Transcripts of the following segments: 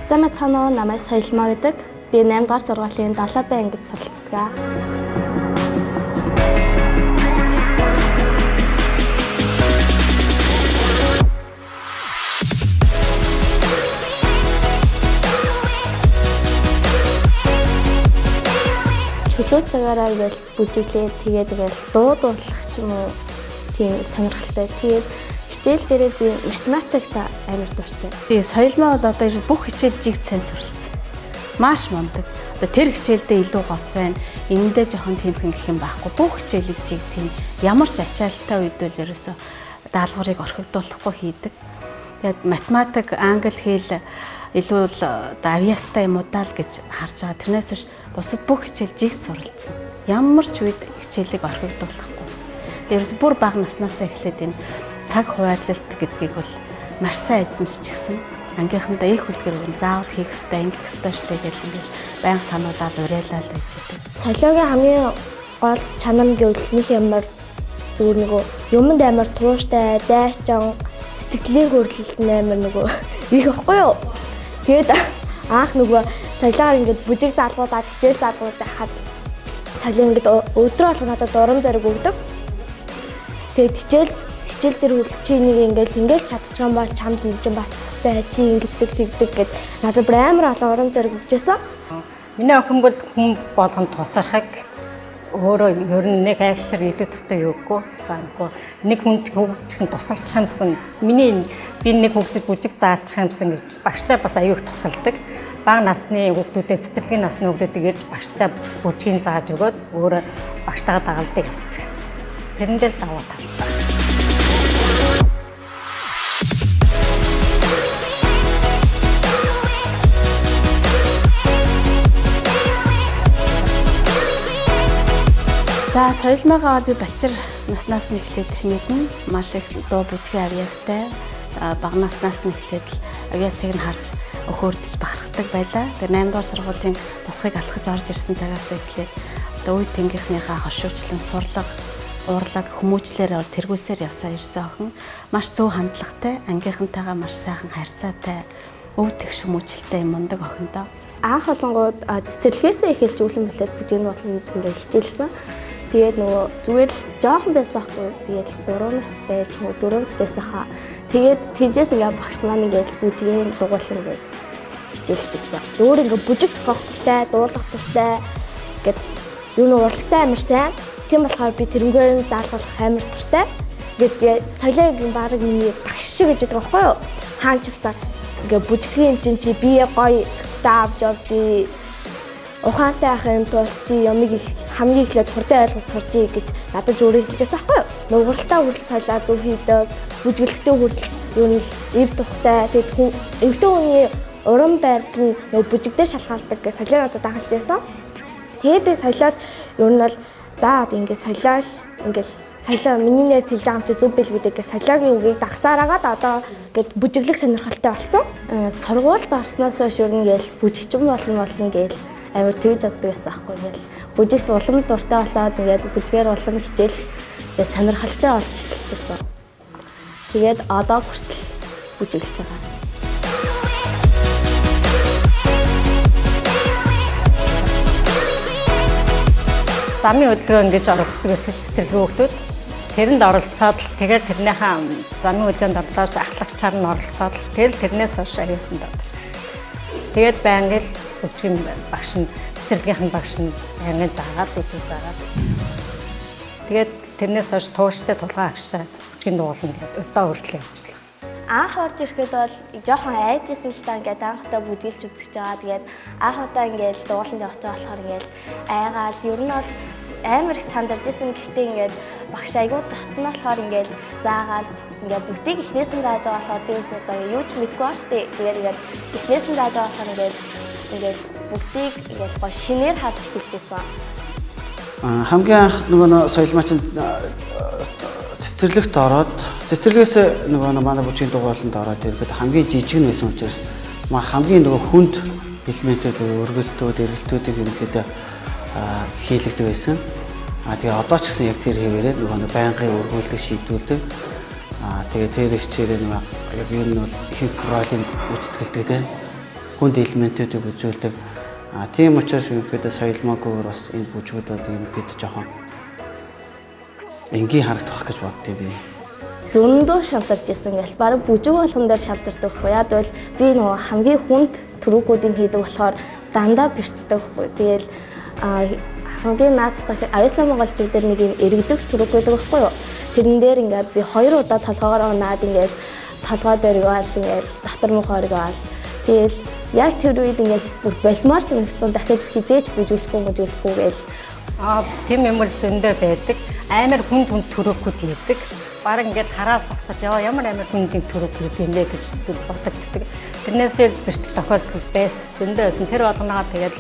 Сайн мэцхан уу, намайг Соёлмаа гэдэг. Би 8 дугаар сургуулийн 7 Б ангид суралцдаг. Чөлөө цагаараа ингээл бүжиглээ, тэгээд ингээл дуудлах ч юм уу тийм сонирхолтой. Тэгээд хичээл дээрээ би математикт амар дуртай. Би Соёлмаа бол одоо бүх хичээл жигд сайн суралцсан. Маш мундаг. Одоо тэр хичээлдээ илүү гоц байна. Энэндээ жоохон тэмхэн гэх юм байхгүй. Бүх хичээлийг жиг тийм ямар ч ачаалттай үед бол ерөөсө даалгаврыг орхигдуулахгүй хийдэг. Тэгээд математик, англи хэл илүү л авьяастай юм уу даа л гэж харж байгаа. Тэрнээс биш бусад бүх хичээл жигд суралцсан. Ямар ч үед хичээлийг орхигдуулахгүй. Ерөөс бүр бага наснаас эхлээд энэ цаг хуваарлалт гэдгийг бол маш сайн эзэмшиж гисэн. Ангийнхандаа их үлгэр өгөн заавал хийх ёстой, ингэх ёстой штэ гэж ингээд баян сануулаад уриалал байж идэг. Солиогийн хамгийн гол чанар гэвэл нэг ямар зүгээр нөгөө юмд амар тууштай, дайчин, сэтгэлийн хөдлөлт амар нөгөө их ихгүй юу. Тэгээд анх нөгөө солиогоор ингээд бүжиг залгуулаад хичээл залгуулж хахад солио ингээд өдрөө алга надад урам зориг өгдөг. Тэгээд хичээл дээр хөл чи ингээл чадчих юм бол чамд юм чинь бас тустай чи ингэдэг тэгдэг гэд надад бүр амар олон урам зориг өгчээсэн. Миний охин бол хүн болгонд тусархаг өөрөө ер нь нэг айлтар илүү төвтэй юугүй заахгүй нэг хүнд хөвгдсөн тусалчих юмсан би нэг хөвгдөд бүжиг заачих юмсан гэж багштай бас аюух тусалдаг. Бага насны хүүхдүүдэд цэцэрлэгийн насны хүүхдүүдийг ирж багштай бүжгийн зааж өгөөд өөрөө багштайгаа дагалдаг явдаг. Тэрэндээ л даваа талтай. За Соёлмаагаа би бачир наснаас нь эхлээд мэднэ. Маш их дуу бүжгийн авьяастай бага наснаас нь эхлээд авьяасыг нь харж өхөөрдөж бахархдаг байлаа. Тэгээ 8 дугаар сургуулийн тасгыг алхаж орж ирсэн цагаас эхлээд одоо үе тэнгийнхнийхээ хошуучлан сурлага, уурлаг, хүмүүжлээр бол тэргүүлсээр явсаар ирсэн охин маш зөв хандлагатай, ангийнхантайгаа маш сайхан харьцаатай, өв тэг хүмүүжлтэй юм мундаг охинтой. Анх олонгууд цэцэрлэгээсээ эхэлж өглөн балет бүжгийн болонд ингээд хичээлсэн. Тэгээд нөгөө зүгээр л жоохон байсан ахгүй. Тэгээд 3 настай ч юм уу 4 настайсэн хаа. Тэгээд тэнцээс ингээд багш маань ингээд бүжгийн дугуулсан ингээд хичээлжсэн. Өөр ингээд бүжиг зохиох туртай, дуулах туртай гэд юу нэг урлагтай амар сайн. Тийм болохоор би тэрнгээр нь заалгуулах амар туртай. Тэгээд соёлын баг миний багш шиг гэж байгаа байхгүй юу? Хаан чивсаа ингээд бүжгийн юм чинь чи бие гоё цэцтэй авч явж ухаантай ахын тул чи ямиг их хамгийн эхлээд хурдан ойлгож сурчий гэж надад өөрөө хэлчихсэн байхгүй юу? Нууралтай хүртэл соёлоо зөв хийдэг, бүжгэлэгтэй хүртэл юу нэг эв тухтай тэгэд эмэгтэй хүний уран байдал нь нөгөө бүжиг дээр шалгаалдаг гэж соёлоо надад анхалж байсан. Тэгээ би соёлоод ер нь бол за ингээд соёлоо миний нэр хэлж байгаа юм чи зөв бил гэдэг соёлоогийн үгийг дагсаараагаад одоо ингээд бүжиглэх сонирхолтой болсон. Сургуульд орсноос хойш ер нь гээл бүжигчин болно гээл амар тэгж боддог байсан аахгүй гэл. Бүжигт улам дуртай болоод ингээд бүжгээр улам хичээл сонирхолтой болж эхэлчихсэн. Тэгээд одоо хүртэл бүжиглэж байгаа. Замын хөдөлгөөн ингэж оролцдог байсан цэцэрлэгийн хүүхдүүд тэрэнд оролцоод тэгээд тэрнийхээ замын хөдөлгөөнд орлооч ахлагчаар нь оролцоод тэгэл тэрнээс хойш аяасан дадсан. Тэгээд байнга л бүжгийн багш нь цэцэрлэгийнхэн багш нь байнгын заагаад бүжиг заагаад. Тэгээд тэрнээс хойш тууштай тулгаан агшаа бүжгийн дуулна гэдэг өдөө хүртэл явчихлаа. Анх орж ирэхэд бол жоохон айжсэн л та ингээд анхудаа бүжиглж үзэж байгаа. Тэгээд анхудаа ингээд дууланд явж байгаа болохоор ингээд айгаал ер нь бол амар их сандарч исэн. Гэхдээ ингээд багш айгуу татна болохоор ингээд заагаал ингээд бүгдийг эхнээс нь зааж байгаа болохоор тэгээд одоо юу ч мэдгүй ба штэ. Тэгээд ингээд эхнээс нь зааж байгаа болохоор ингээд бүгдийг ингээд гоо шинээр харж хэлжсэн. Хамгийн анх нөгөө Соёлмаа чинь цэцэрлэгт ороод цэцэрлэгээс нөгөө манай бүжгийн дугууланд ороод ирэхэд хамгийн жижиг нь байсан учраас хамгийн нөгөө хүнд элементүүд өргөлтүүд, эргэлтүүдийг ерөнхийдөө хийлэгдэг байсан. Тэгээ одоо ч гэсэн яг тэр хэвээрээ нөгөө байнгын өргүүлдэг шийдвүүлдэг. Тэгээ тэр хичээлээ нөгөө яг юу нь бол их ролын үзтгэлдэг тийм. хүнд элементүүдийг үзүүлдэг. Тийм учраас ерөнхийдөө соёлмоогээр бас энэ бүжгүүд бол ерөнхийдөө жоохон энгийн харагдах гэж боддгийг би. Зөндөө шантарч исэн гэл баг бүжиг болгон дээр шантардаг байхгүй. Яг бол би нөгөө хамгийн хүнд төрүүгүүдийг хийдэг болохоор дандаа бэрцдэг байхгүй. Тэгэл хамгийн наацтай Авьяаслан монголчууд дээр нэг юм эргэдэг төрөг байдаг байхгүй юу. Тэрэн дээр ингээд би 2 удаа толгоогоор унаад ингээд толгой дээр иваал ингээд дотор мохоор иваал. Тэгэл яг тэр үед ингээд бүр болмоор санагдсан дахиад хизээч бүжиглэхгүй гээл. Тийм юм бол зөндөө байдаг. Амар хүнд төрөөгүүд хийдэг. Бараг ингээд хараад зогсож ямар амар хүндийн төрөөгүүд юм бэ гэж бодогддаг. Тэрнээсээ бэртэх тохиолдол байсан. Зөндөө байсан. Тэр болгоноо тэгээд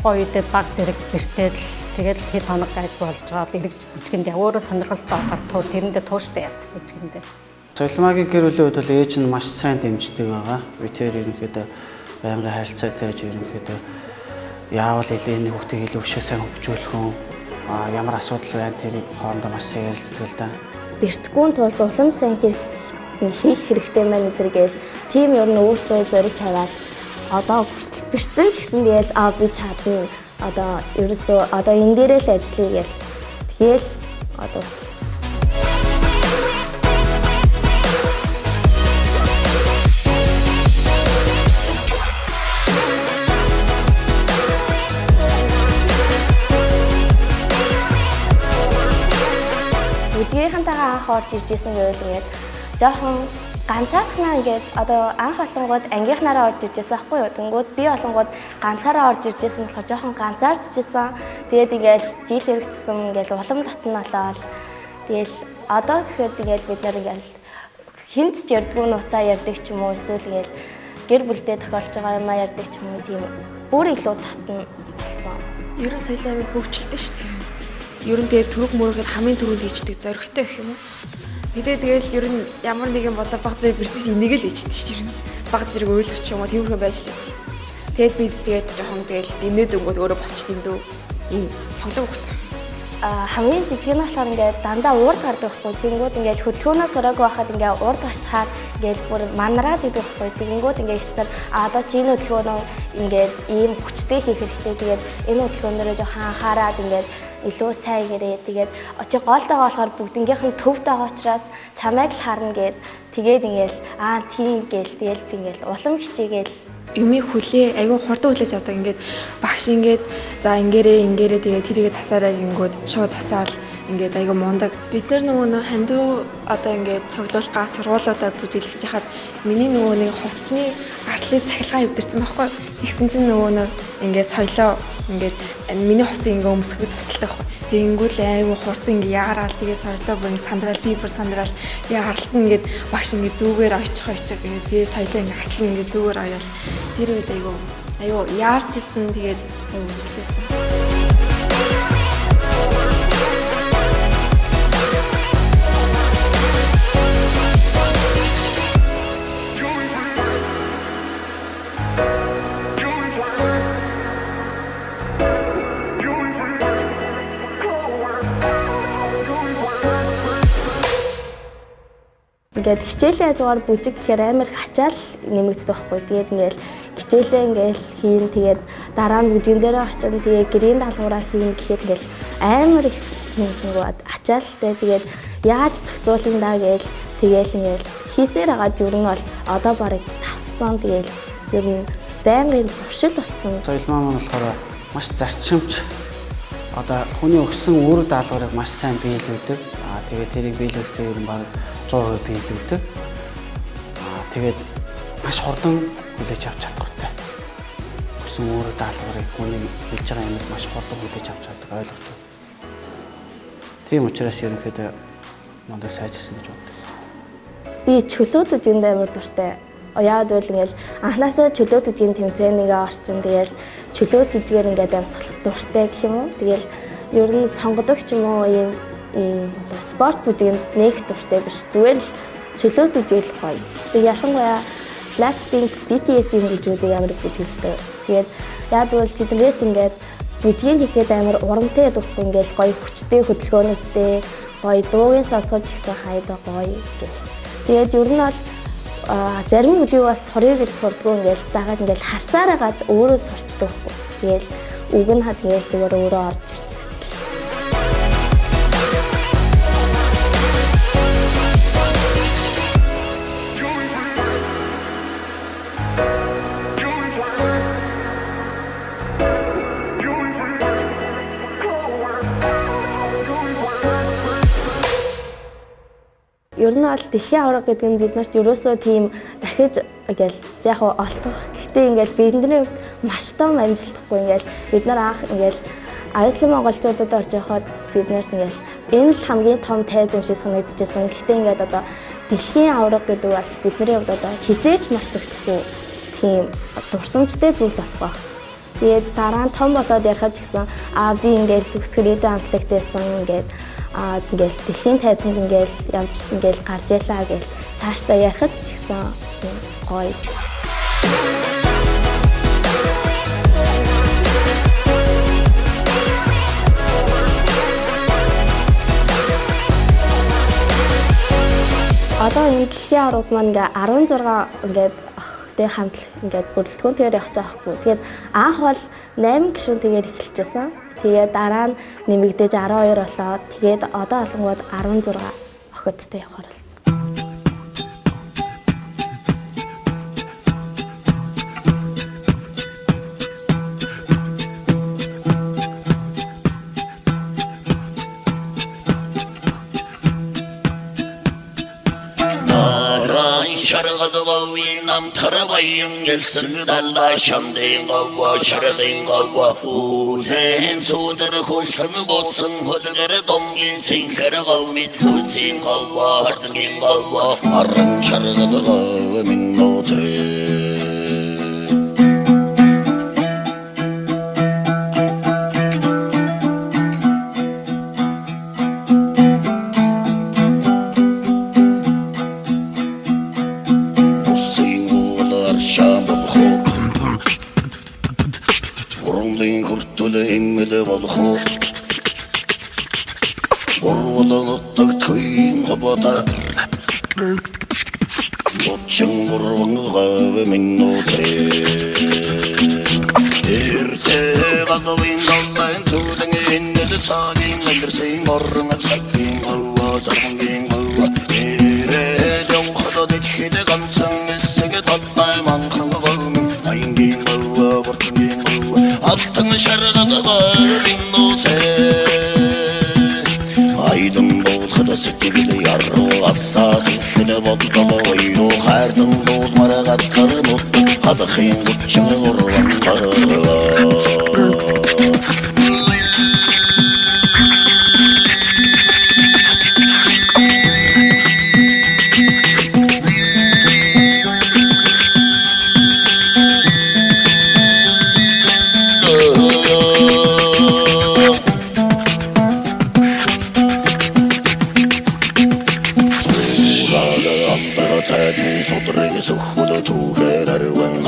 тухайн үедээ баг зэрэг бэртэл тэгээд хэд хоног гайг болж байгаа бэрэгж бүжгэндээ өөрөө сонирхолтой авахар тэрэндээ тууштай яд бүжгэндээ. Соёлмаагийн гэр бүлийн хувьд бол ээж нь маш сайн дэмждэг байгаа. Би тэр ерөнхийдөө байнгын харилцаатай ээж ерөнхийдөө яавал хэлээний хүүхдийг илүү өшөө сайн хөгжүүлэх юм. Ямар асуудал байна тэрийг хоорондоо маш сайн ярилцдаг л да. Бэртгэн тулд улам сайн хийх хэрэгтэй маань гэдэргээл тийм ер нь өөртөө зориг тавиал одоо хүртэл бэрцэн ч гэсэн тэгэл би чадна. Одоо ерөөсөө одоо энэ дээрээ л ажиллая гээл. Тэгэл одоо бүжгийнхантайгаа анх орж ирж исэн гэвэл ингээд жоохон ганцаархнаа ингээд одоо анх олонгууд ангийнхнаараа орж ирж байсан байхгүй юу. Тэнгүүд би олонгууд ганцаараа орж ирж байсан болохоор жоохон ганцаардчихсан. Тэгээд ингээд жил хэрэгцсэн ингээд улам татна болоод тэгэл одоо гэхэд ингээд бид нар ингээд хинт ч ярьдгүй нуцаа ярьдаг ч юм уу эсвэл ингээд гэр бүлдээ тохиолж байгаа юм ярьдаг ч юм уу тийм бүр илүү татна болсон. Ер нь соёл амир хөгжилтэй шүү дээ. Ер нь тэгээ төрөг мөрөөхөд хамгийн түрүүнд хийждэг зоригтой гэх юм уу. Тэгэл ер нь ямар нэгэн болоо баг зэрэг бэрсэж энийг л хийждэг шүү дээ. Баг зэрэг ойлгох ч юм уу тиймэрхүү байж л үү. Тэгэд бид тэгээд жоохон тэгэл дэмнээд өнгөд өөрөө босч дэмдүү ийм цоглог хөхтэй. Хамгийн жижиг нь болохоор ингээд дандаа уурд гардаг байхгүй. Тэнгүүд ингээд хөдөлгөөнөөс ороогүй байхад ингээд уурд гарчхаад ингээд бүр манараад идэх байхгүй. Тэнгүүд ингээд ихсээр одоо чи энэ хөдөлгөөнөө ингээд ийм хүчтэй хийх хэрэгтэй. Тэгээд энэ хөдөлгөөнөөрөө жоохон анхаарад ингээд илүү сайн гэрээ. Тэгээд чи голтойгоо болохоор бүгднгийнх нь төвд байгаа учраас чамайг л харна гэд тэгээд ингээд тийм гээл тэгэл би ингээд улам хичээгээл юмыг хүлээ айгүй хурдан хүлээж авдаг ингээд багш ингээд за ингэрээ тэгээд тэрийгэ засаараа гингүүд шууд засаал ингээд айгүй мундаг. Бид нар нөгөө хандуу одоо ингээд цоглуулгаа сургуулиудаар бүжиглэж хахад миний нөгөө нэг хувцсны артлын цахилгаан өвдөрсөн байхгүй. Тэгсэн чинь нөгөө ингээд соёлоо ингээд миний хувцсыг ингээд өмсгөхөд тусалдаг байхгүй. Тэнгүүд л айгүй хурдан ингээд яараал тэгээд соёлоо бүр ингээд сандраал би бүр сандраал яа харталт нь ингээд багш ингээд зүгээр очих тэгээд тэгээд соёлоо ингээд хартал нь ингээд зүгээр оёол тэр үед айгүй яарч исэн тэгээд өвчлөлтэйсэн. Ингээд хичээлээ хажуугаар бүжиг гэхээр амар хачаал нэмэгддэг байхгүй. Тэгээд ингээд хичээлээ ингээд хийн тэгээд дараа нь бүжгэн дээр очино тэгээд гэрийн даалгавраа хийн гэхээр ингээд амар их нэг ачаалтай тэгээд яаж зохицуулна даа гээл тэгээл ингээд хийсээр хагаад ер нь бол одоо барыг тасцсан тэгээл ер нь байнгын зуршил болсон. Соёлмаа маань болохоор маш зарчимч одоо хүний өгсөн үр даалгаврыг маш сайн биелүүлдэг. Тэгээд тэрийг биелүүлэхдээ ер нь баг 100% биелүүлдэг. Тэгээд маш хурдан хүлээж авч чадвартай. Өгсөн үр даалгаврыг хүний хэлж байгаа юмыг маш хурдан хүлээж авч чаддаг ойлгохтой. Тийм учраас ерөнхийдөө мандаа сайжирсан гэж боддог. Би чөлөө бүжинд амар дуртай. Яагаад бол ингээл анханасаа чөлөө бүжгийн тэмцээнийг орсон. Тэгэл чөлөө бүжгээр ингээд амьсгалах дуртай гэх юм уу. Тэгэл ер нь сонгодог ч юм уу ийм одоо спорт бүжигэнд нэг дуртай биш. Зүгээр л чөлөө бүжийл гоё. Тэг ялангуяа Blackpink, BTS-ийн бүжгүүдийг амар бүжиглдэг. Тэгээд яагаад бол тэднээс ингээд бүжгийн хийхэд амар урамтай ядахгүй ингээл гоё хүчтэй хөдөлгөөнөдтэй гоё дуугийн сонсож гисэн хайдаг гоё гэх. Тэгээд ер нь бол зарим үжиг бас сурыг гэж сурдгүй ингээл дагаад ингээл харсаараагаад өөрөө сурчдаг байхгүй. Тэгээл үг нь хад ингээл зүгээр өөрөө орж ирж. Ер нь бол дэлхийн авраг гэдэг нь биднэрт ерөөсөө тийм дахиж ингээл яг олдох. Гэхдээ ингээл бидний хувьд маш том амжилтахгүй ингээл бид нар анх ингээл аюулын монголчуудад орж явахад биднэрт ингээл энэ л хамгийн том тайз юм шиг санагдчихсан. Гэхдээ ингээд одоо дэлхийн авраг гэдэг бол бидний хувьд одоо хизээч мартагдахгүй тийм дурсамжтай зүйл болох баг. Тэгээд дараа нь том болоод ярихад ч гэсэн би ингээл өсгөрөөдөө амтлагт байсан ингээд ингээл дэлхийн тайзанд ингээл явж ингээл гарч ялаа гэж цаашдаа ярихад ч гэсэн гоё. Одоо энэ дэлхийн авраг маань ингээ 16 ингээд охтой хамтлаг ингээд бүрэлдэхүүнээр явж байгаа хгүй. Тэгээд анх бол 8 гишүүнтэйгээр эхэлчихсэн. Тэгээд дараа нь нэмэгдэж 12 болоод тэгээд одоо олонгууд 16 охидтой явахаар болсон. Şarkıdığı nam tarabayın gelsin dalla şamdayın gavva şaradayın gavva Uzen sudur hoşlarını bozsun hudugara domgin sen kara gavmin Hüzin gavva harzgin gavva Arın şarkıdığı min note Orvalanıttık köyün kabada Otçun vurvanığa ve minnote Erte kadavin dallayın tuğdan enneli sağın Ayırsin orruna çakin hava zarmangin hava Ere dönkhada dekhide kamsan Essege tatmay mankhana kalmin Ayingin hava vartangin hava Altın şargada var minnote Aydın boğulkıda sütügülü yarru Afsa sütügülü vodkada oyru Herdin boğulmara katkarı mutlu Kadıkın kutçını vurvan karı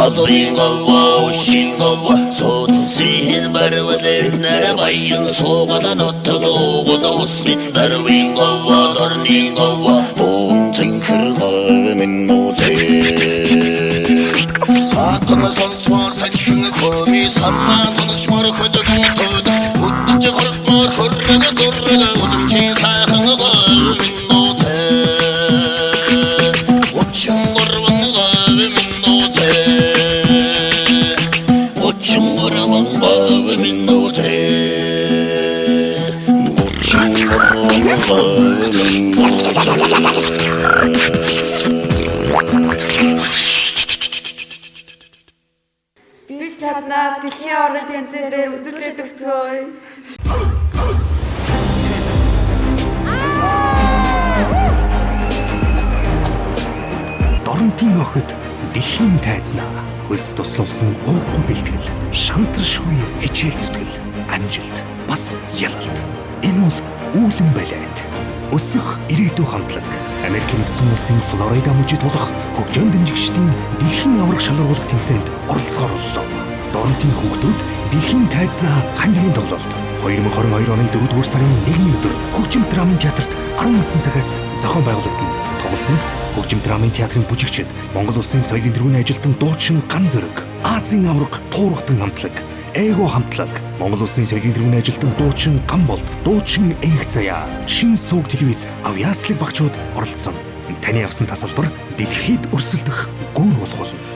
Kadrin gavva, uşin gavva Sotsihin barvadır Narabayın soğadan ottağı Oğuda usmin darvin gavva Darnin gavva Boğun tinkir gavmin note Sakını sansvar sakini komi Sanma tanışmar kötüdün tuda Uttıcı kırıkmar kırrını kırrını Udumçin sakını gavmin note Uçun gurvan gavmin note Chunguravan baba minnote Chunguravan baba minnote Biz чаднаа дэлхийн орон тэнцэн дээр үзүүлээд өгцгөөе. Доронтын охид дэлхийн тайзнаа хөлс туслуулсан ууггүй бэлтгэл, шантар шуй хичээл зүтгэл, амжилт, бас ялалт. Энэ бол үүлэн балет. Өсөх ирээдүй хамтлаг. Америк нэгдсэн улсын Флорида мужид тулах хөгжөөн дэмжигчдийн дэлхийн аврах шалгаруулах тэмцээнд оролцохоор боллоо. Доронтын хүүхдүүд дэлхийн тайзнаа хандивын тоглолт 2022 оны 4-р сарын 1-ний өдөр хөгжим драмын театрт 19 цагаас зохион байгуулагдана. Тоглолтод Хөгжим драмын театрын бүжигчид, Монгол Улсын соёлын тэргүүний ажилтан дуучин Ган Зориг, Азийн авраг Туурхтан хамтлаг, Эго хамтлаг, Монгол Улсын соёлын тэргүүний ажилтан дуучин Гамболд, дуучин Энх Заяа, Шин сууг телевиз авьяаслаг багчууд оролцсон. Таны авсан тасалбар дэлхийд өрсөлдөх гүр болох болно.